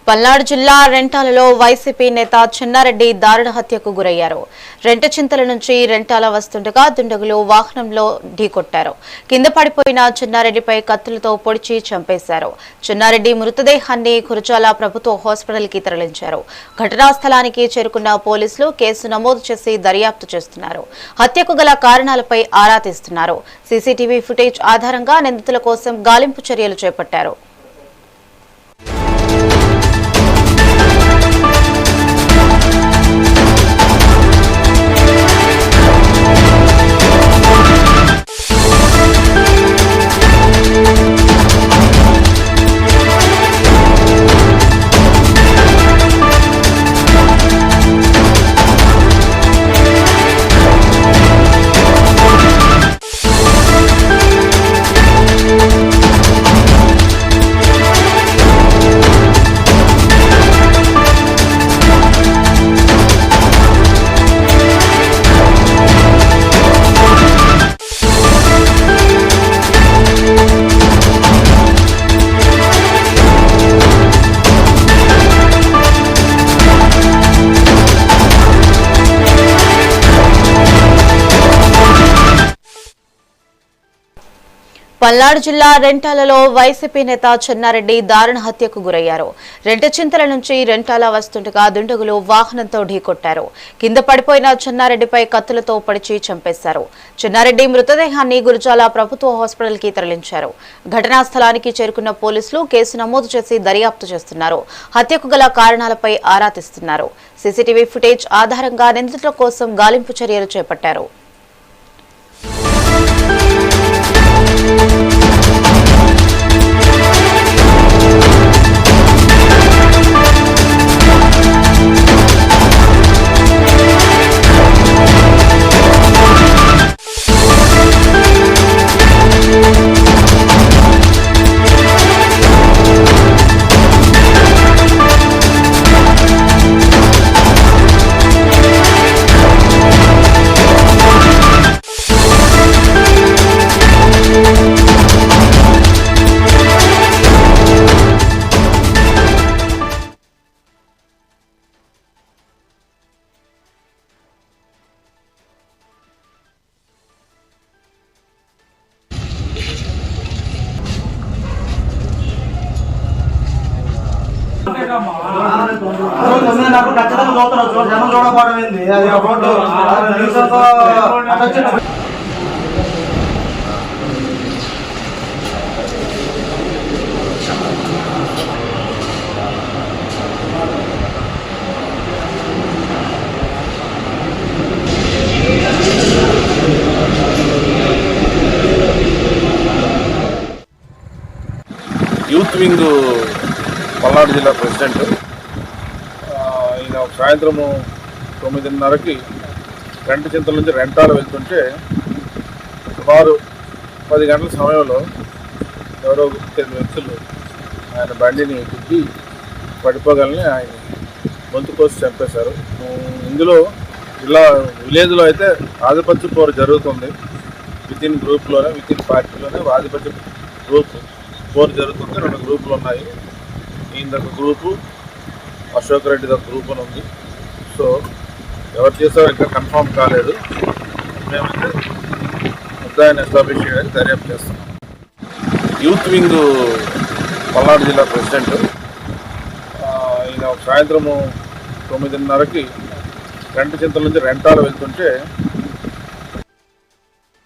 పల్నాడు జిల్లా రెంటాలలో వైసీపీ నేత చెన్నారెడ్డి దారుణ హత్యకు గురయ్యారు. రెంటచింతల నుంచి రెంటాల వస్తుండగా దుండగులు వాహనంలో ఢీకొట్టారు. కింద పడిపోయిన చెన్నారెడ్డిపై కత్తులతో పొడిచి చంపేశారు. చెన్నారెడ్డి మృతదేహాన్ని కురజాల ప్రభుత్వ హాస్పిటల్కి తరలించారు. ఘటనా స్థలానికి చేరుకున్న పోలీసులు కేసు నమోదు చేసి దర్యాప్తు చేస్తున్నారు. హత్యకు గల కారణాలపై ఆరా తీస్తున్నారు. సీసీటీవీ ఫుటేజ్ ఆధారంగా నిందితుల కోసం గాలింపు చర్యలు చేపట్టారు. పల్నాడు జిల్లా రెంటాలలో వైసీపీ నేత చెన్నారెడ్డి దారుణ హత్యకు గురయ్యారు. రెంటచింతల నుంచి రెంటాల వస్తుండగా దుండగులు వాహనంతో ఢీకొట్టారు. కింద పడిపోయిన చెన్నారెడ్డిపై కత్తులతో పొడిచి చంపేశారు. చెన్నారెడ్డి మృతదేహాన్ని గురజాల ప్రభుత్వ హాస్పిటల్కి తరలించారు. ఘటనా స్థలానికి చేరుకున్న పోలీసులు కేసు నమోదు చేసి దర్యాప్తు చేస్తున్నారు. హత్యకు గల కారణాలపై ఆరా తీస్తున్నారు. సీసీటీవీ ఫుటేజ్ ఆధారంగా నిందితుల కోసం గాలింపు చర్యలు చేపట్టారు. యూత్ వింగ్ పల్నాడు జిల్లా ప్రెసిడెంట్ ఈయన సాయంత్రము 9:30కి రెంటచింతల నుంచి రెంటాల వెళ్తుంటే సుమారు 10 గంటల సమయంలో ఎవరో 10 వ్యక్తులు ఆయన బండిని తిప్పి పడిపోగలని ఆయన గొంతు కోసి చంపేశారు. ఇందులో జిల్లా విలేజ్లో అయితే ఆధిపత్య పోరు జరుగుతుంది. వితిన్ గ్రూప్లోనే వితిన్ పార్టీలోనే ఆధిపత్య గ్రూప్ పోరు జరుగుతుంది. 2 గ్రూపులు ఉన్నాయి. ఈయనదొక గ్రూపు, అశోక్ రెడ్డి ఒక గ్రూప్ అని ఉంది. సో ఎవరు చేసారో ఇంకా కన్ఫర్మ్ కాలేదు. మేమైతే ముద్దాయిని ఎస్టాబ్లిష్ చేయడానికి దర్యాప్తు చేస్తున్నాం. యూత్ వింగ్ పల్నాడు జిల్లా ప్రెసిడెంట్ ఈయన సాయంత్రము 9:30కి రెంటచింతల నుంచి రెంటాల వెళ్తుంటే